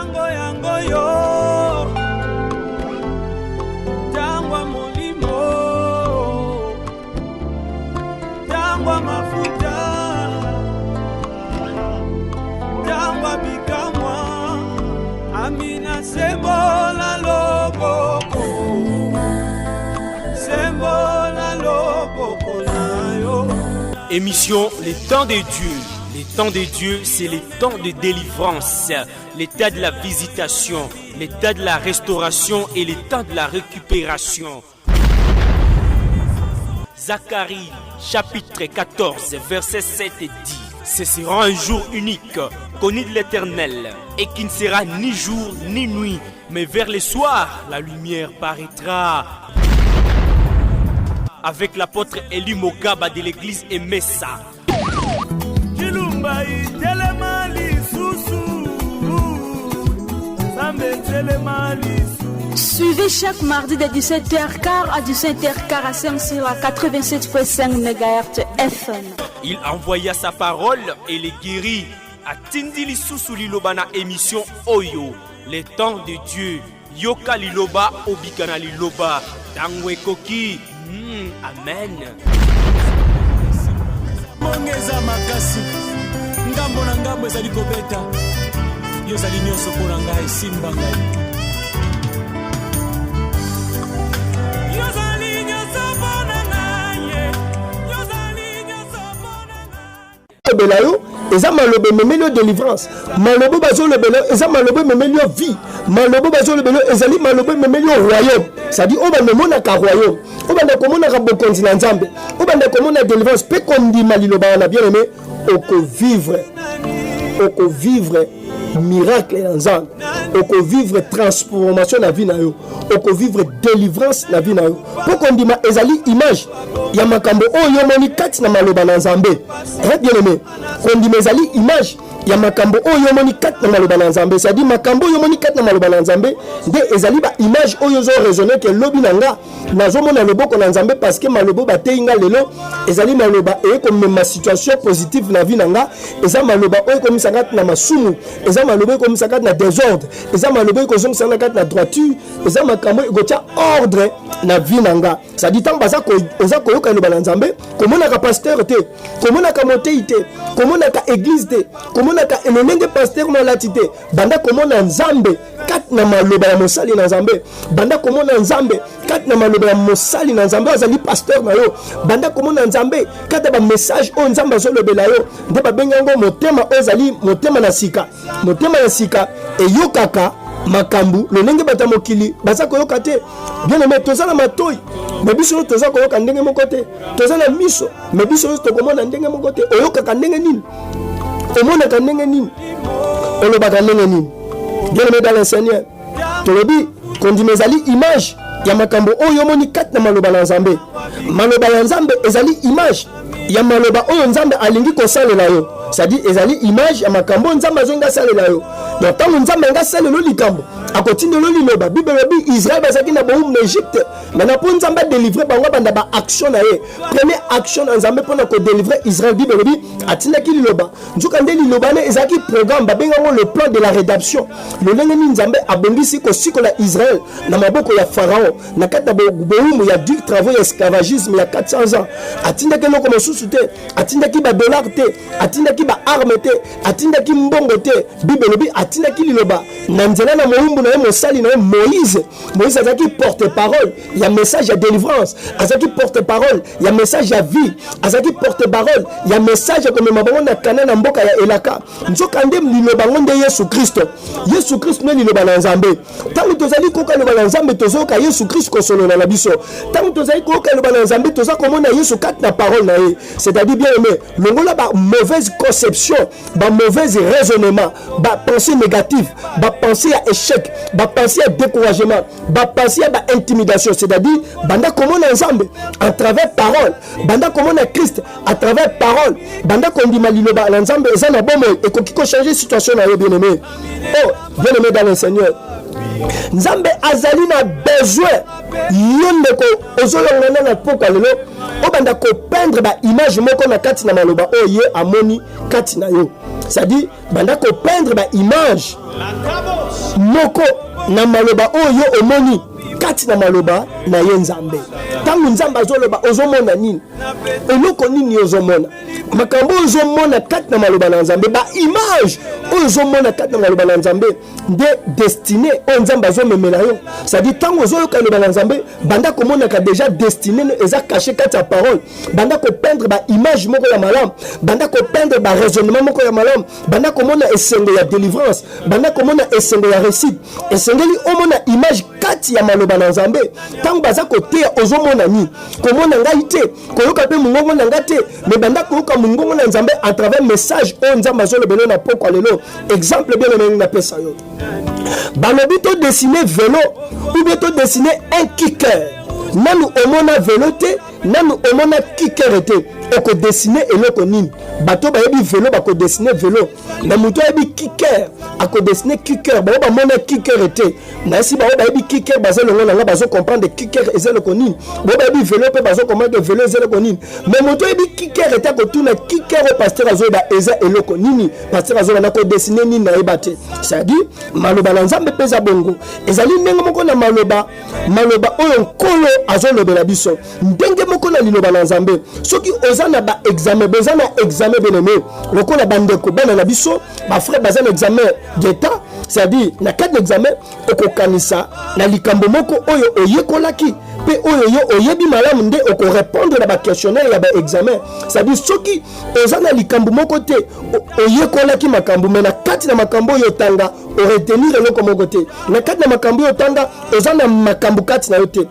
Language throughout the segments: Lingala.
Tango yango yo Tangwa molimo Tangwa mafuta Tangwa bikamwa Amina sembola loboko Sembola loboko nayo. Émission Les Temps de Dieu. Les temps de Dieu, c'est les temps de délivrance, l'état de la visitation, l'état de la restauration et l'état de la récupération. Zacharie, chapitre 14, versets 7 et 10. Ce sera un jour unique, connu de l'Éternel, et qui ne sera ni jour ni nuit, mais vers le soir, la lumière paraîtra. Avec l'apôtre Eli Mogaba de l'église Emessa. Suivez chaque mardi de 17h15 à 17h45 sur la 87.5 MHz FM. Il envoya sa parole et les guérit. A Tindili Susu Lilobana émission Oyo. Les temps de Dieu. Yoka Liloba, Obikana Liloba. Tangwe Koki. Amen. Mongeza makasi ngambo na ngambo ezali kobeta yo zali nyonso mpona ngai simba ngai yo zali nyonso mpona ngai yo zali nyonso mpona ngai belayo eza malobe memeli délivrance malobe bazo lebelo eza malobe memeli vie malobe bazo lebelo ezali malobe memeli royaume c'est-à-dire on va memona ka royaume on va komona ka bokonzi na nzambe on va komona délivrance pe kondima liloba na bien aimé oko vivre miracle na nzambe oko vivre transformation na vie na yo oko vivre délivrance na vie na yo po kondima ezali image ya makambo oyo moni kati na maloba na nzambe bien aimé kondima ezali image ya makambo oyo moni kati na maloba na nzambe c'est-à-dire makambo oyo moni kati na maloba na nzambe nde ezali ba image oyo zo raisonner ke lobi nanga nazomona loboko na nzambe parce que malobo bateinga lelo ezali maloba e comme ma situation positive na vie nanga eza maloba oyo comme ça kati na masumu eza maloba comme ça kati na désordre eza maloba ko zonga sana kati na droiture eza makambo gotia ordre na vie nanga c'est-à-dire tant baza ko oza ko yoka loba na nzambe komona ka pasteur te komona ka motei te komona ka église te komona ka elenge pasteur na latité banda komona nzambe kati na maloba ya mosali na nzambe banda komona nzambe kati na maloba ya mosali na nzambe azali pasteur na yo banda komona nzambe kati ba message o nzambe azolobela yo nde babengango motema ozali motema na sika eyokaka makambu lolenge bata mokili baza koyoka te bien aimé tozala matoi mais biso toza koyoka ndenge moko te tozala miso mais biso tokomona ndenge moko te oyokaka ndenge nini omonaka ndenge nini olobaka ndenge nini bien aimé dans le Seigneur tolobi kondima ezali image ya makambo oyo moni kati na maloba na nzambe maloba ya nzambe ezali image ya maloba oyo nzambe alingi kosalela yo c'est-à-dire ezali image ya makambo nzambe azonga salela yo donc tango nzambe nga salelo likambo akotindelo liloba bible lobi Israël bazaki na boum na Égypte maintenant pour nzambe délivrer bango banda ba action na ye première action na nzambe pona ko délivrer Israël bible lobi atindaki liloba nzuka nde liloba ne ezaki programme babengango le plan de la rédemption lolenge ni nzambe abongisi ko sikola Israël na maboko ya pharaon na kata boum ya dur travail ya esclavagisme ya 400 ans atindaki loko mosusu te atindaki ba dollar te atindaki ba arme te atindaki mbongo te bible lobi atindaki liloba na nzela na moumbu na mosali na Moïse azaki porte-parole il y a message ya délivrance azaki porte-parole il y a message ya vie azaki porte-parole il y a message comme mabongo na kana na mboka ya elaka nzoka nde liloba ngonde Yesu Kristo ne liloba na nzambe tango tozali koka liloba na nzambe tozoka Yesu Kristo kosolola na biso tango tozali koka liloba na nzambe toza komona Yesu kati na parole na ye c'est-à-dire bien aimé longola ba mauvaise conception ba mauvais raisonnement ba pensée négative ba pensée à échec ba pensée à découragement ba pensée à intimidation c'est-à-dire banda komona nzambe à travers parole banda komona Christ à travers parole banda kondima liloba na nzambe eza na bomo et ko kiko changer situation na yo bien aimé bien aimé dans le Seigneur nzambe azali na besoin yondeko ozolongana na poka lelo obanda ko peindre ba image moko na kati na maloba oye amoni kati na yo c'est-à-dire banda ko peindre ba image moko na maloba oyo omoni kati na maloba na ye nzambe. Tangu nzambe azoloba ozomona nini? Eloko nini ozomona? Makambo ozomona kati na maloba na nzambe, ba image ozomona kati na maloba na nzambe de destiné o nzambe azomemela yo. C'est-à-dire tango ozoyoka loba na nzambe banda komona ka déjà destiné eza caché kati ya parole. Banda ko peindre ba image moko ya malam, banda ko peindre ba raisonnement moko ya malam, banda komona esengo ya délivrance, banda komona esengo ya réussite. Esengeli omona image kati ya maloba na nzambe. Tango baza kote ozomona ni komona ngai te, koyoka pe mungongo na ngai te, mais banda koyoka mungongo na nzambe à travers message o nzambe azolobela na poko lelo. Exemple bien le na pesa yo. Balobi to dessiner vélo ou bien to dessiner un kicker. Nanu omona vélo te, nanu omona kicker te. Oko dessiner eloko nini? Bato ba yebi vélo ba ko dessiner vélo. Na muto yebi kicker, ako dessiner kicker, ba ba mona kicker te. Na si ba yebi kicker ba zelo ngona ba zo comprendre kicker ezelo nini. Ba yebi vélo pe ba zo comprendre vélo ezelo nini. Mais muto yebi kicker te ko tuna kicker au pasteur azo ba eza eloko nini? Pasteur azo na ko dessiner nini na ebate. Ça dit maloba na nzambe peza bongo. Ezali ndenge moko na maloba oyo nkolo azo lobela biso. Ndenge moko na liloba na nzambe. Soki na ba examen bezana examen beneme lokola bandeko bana na biso ba frère bazana examen d'état, c'est-à-dire na cadre d'examen okokanisa na likambo moko oyo oyekolaki pe oyo yo oyebi malamu nde oko répondre na ba questionnaire ya ba examen, c'est-à-dire soki ozana likambo moko te oyekolaki makambo mais na kati na makambo yo tanga o retenir eloko moko te, na kati na makambo yo tanga ozana makambo kati na yo te,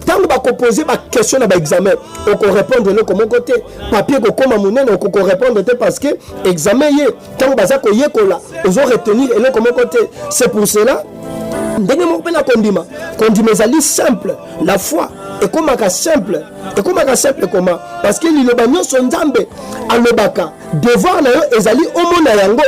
tango ba ko poser ba question na ba examen oko répondre eloko moko te, papier ko koma munene oko ko répondre te parce que examen ye tango baza ko yekola ozo retenir eloko moko te. C'est pour cela ndenge moko pe na kondima ezali simple, la foi ekomaka simple comment? Parce que liloba nyonso nzambe alobaka devoir na yo ezali omona yango,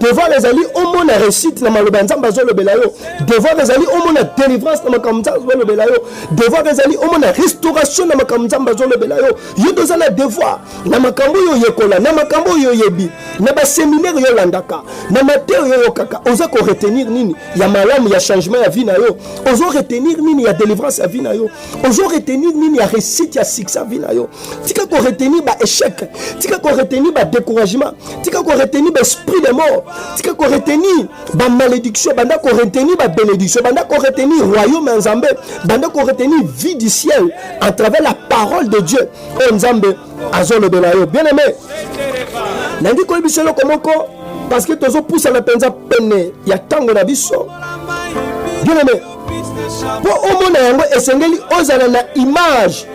devoir ezali omona réussite na maloba nzambe azolobela yo, devoir ezali omona délivrance na makambo nzambe azolobela yo, devoir ezali omona restauration na makambo nzambe azolobela yo. Yo doza na devoir na makambo yo yekola, na makambo yo yebi, na ba séminaire yo landaka, na mateo yo kaka oza ko retenir nini ya malamu ya changement ya vie na yo, ozo retenir nini ya délivrance ya vie na yo, ozo retenir nini ya réussite ya succès ya vie na yo. Tika ko retenir ba échec, tika ko retenir ba découragement, tika ko retenir ba esprit de mort, tika ko retenir ba malédiction, banda ko retenir ba bénédiction, banda ko retenir royaume nzambe, banda ko retenir vie du ciel à travers la parole de Dieu. O nzambe azolobela yo. Bien aimé, nandi ko biselo komoko parce que tozo pousse la penza pene ya tango na biso. Bien aimé, pour omona yango esengeli ozala na image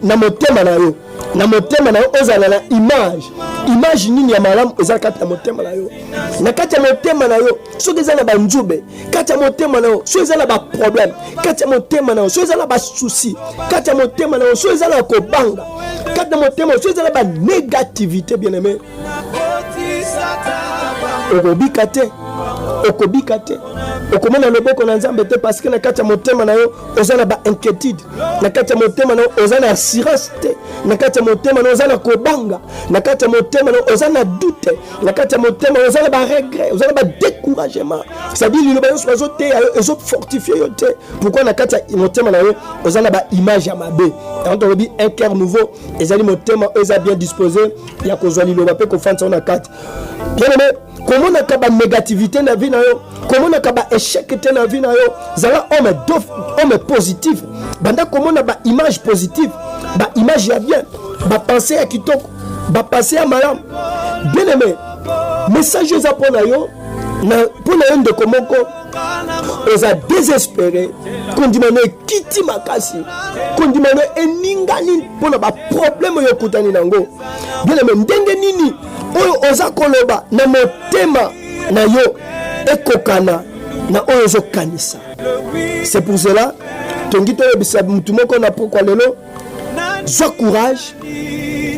na motema na yo, na motema na yo ozala na image nini ya malamu eza kati na motema na yo, na kati ya motema na yo soki eza na banzube, kati ya motema na yo soki eza na ba problème, kati ya motema na yo soki eza na ba souci, kati ya motema na yo soki eza na kobanga, kati ya motema soki eza na ba négativité. Bien aimé, okobika te okomona loboko na nzambe te parce que na kati ya motema na yo ozana ba inquiétude, na kati ya motema na yo ozana assurance te, na kati ya motema na yo ozana kobanga, na kati ya motema na yo ozana doute, na kati ya motema na yo ozana ba regret, ozana ba découragement. C'est-à-dire liloba yo sozo te ezo fortifier yo te. Pourquoi na kati ya motema na yo ozana ba image ya mabe. Quand on lobi un cœur nouveau, ezali motema eza bien disposé ya kozwa liloba pe ko fanta na kati. Bien aimé, comment on a ba négativité na vie na yo, comment on a ba échec te na vie na yo, zala homme positif, banda comment on a ba image positive, ba image ya bien, ba pensée ya kitoko, ba pensée ya malam. Bien aimé, message za pona yo na pona yo de komoko oza désespéré, kondimano kiti makasi, kondimano eningani pona ba problème yo kutani nango. Bien aimé, ndenge nini oyo oza koloba na motema na yo ekokana na oyo ozokanisa. C'est pour cela tongito yebisa mutu moko na pokwa lelo zwa courage,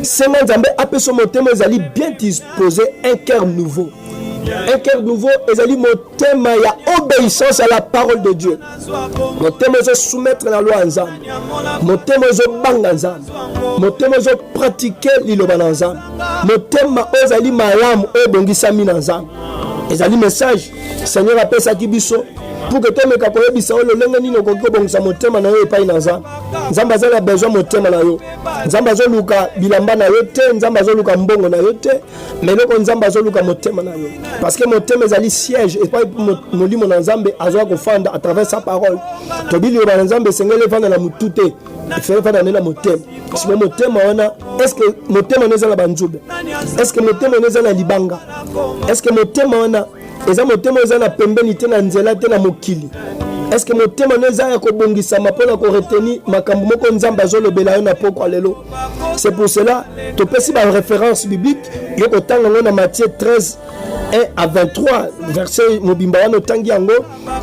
senga nzambe apeso motema ezali bien disposé, un cœur nouveau. Un cœur nouveau ezali motema ya obéissance à la parole de Dieu. Motema ezo soumettre na loi nzambe, motema ezo banga nzambe, motema ezo pratiquer liloba na nzambe, motema ezali malamu ebongisami na nzambe. ezali message Seigneur apesaki biso pour que tomeka koyebisa oyo lolenge nini okoki kobongisa motema na yo epai na Nzambe. Nzambe azali na besoin motema na yo. Nzambe azoluka bilamba na yo te, Nzambe azoluka mbongo na yo te, mais loko Nzambe azoluka motema na yo. Parce que motema ezali siège et pas molimo na Nzambe azoa kofanda à travers sa parole. Tobili yo na Nzambe sengele fanda na mutu te. Il fanda na motema. Si motema wana, est-ce que motema neza na banzube? Est-ce que motema neza na libanga? Est-ce que motema wana eza motema eza na pembeni te na nzela te na mokili? Est-ce que motema neza ya kobongisa mapona ko retenir makambo moko Nzambe azolobela yo na poko lelo? C'est pour cela to pesi ba référence biblique yo ko tanga na Matthieu 13 1 à 23 verset mobimba wana tangi yango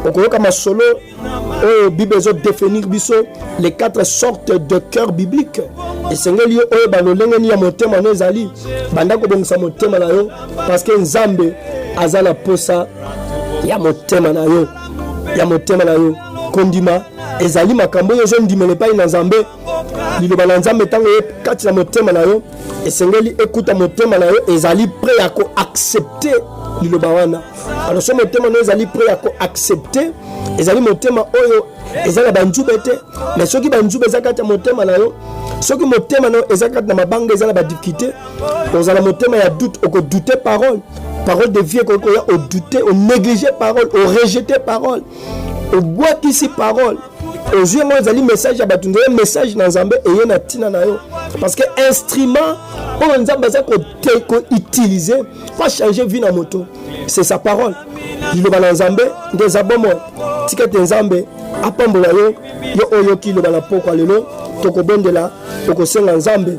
okoyoka masolo oyo Bible ezo définir biso les 4 sortes de cœur biblique. Et sengeli oyo balolenge ni ya motema no ezali banda ko bongisa motema na yo parce que Nzambe azala posa ya motema na yo, ya motema na yo kondima ezali makambo yo ndimele pa na Nzambe liloba na Nzambe tango kati na motema na yo esengeli ekuta motema na yo ezali prêt à ko accepter liloba wana. Alors ce motema no ezali prêt à ko accepter ezali motema oyo ezala banjube te, mais soki banjube ezakata motema na yo, soki motema no ezakata na mabanga ezala ba difficulté, ozala motema ya doute, oko douter parole de vie, au douter, au négliger parole, au rejeter parole, au boire ici parole, aux yeux moi zali message abatunde message na Nzambe et na tina na yo, parce que instrument on Nzambe za ko utiliser pour changer vie na moto, c'est sa parole. Liloba na Nzambe ndezabomo tikete Nzambe apambola yo yo oyo ki loba na poko lelo tokobondela tokosenga Nzambe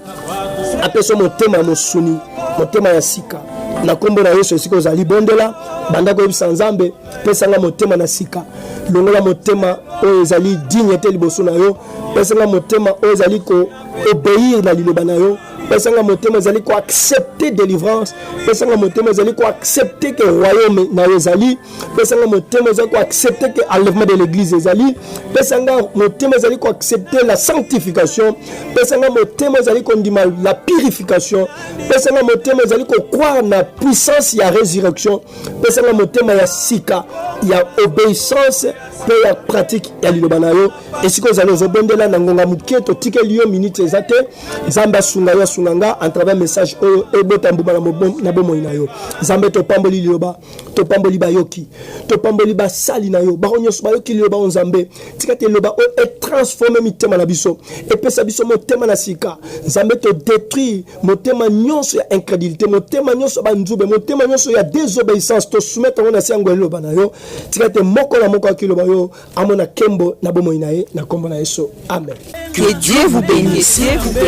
apeso motema mosuni motema ya sika na kombo na Yesu esiko zali bondela banda ko yebisa Nzambe pesanga motema na sika longola motema oyo ezali digne te liboso na yo, pesanga motema oyo ezali ko obéir na liloba na yo, pesanga motema ezali ko accepter délivrance, pesanga motema ezali ko accepter que royaume na yo ezali, pesanga motema ezali ko accepter que enlèvement de l'église ezali, pesanga motema ezali ko accepter la sanctification, pesanga motema ezali ko ndima la purification, pesanga motema ezali ko croire na puissance ya résurrection, pesanga motema ya sika ya obéissance pe ya pratique ya liloba na yo esiko zalo zobondela na ngonga muketo tikeli yo minute ezate Nzambe sunga yo sunganga en travers message oyo ebota mbuma na bomo na yo. Nzambe to pamboli liloba, to pamboli bayoki, to pamboli basali na yo baronyoso bayoki liloba Nzambe tikate liloba o et transformer mitema na biso et pesa biso motema na sika. Nzambe to détruire motema nyonso ya incrédulité, motema nyonso ba nzube, motema nyonso ya désobéissance, to soumettre ngona siangwe liloba na yo tikate moko na moko akiloba yo amona kembo na bomo inae na kombo na Yesu. Amen. Que Dieu vous bénisse. C'est vrai.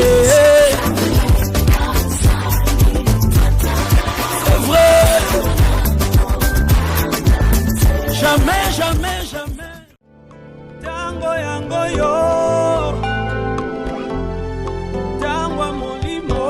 Jamais, jamais, jamais. Tango yango yo.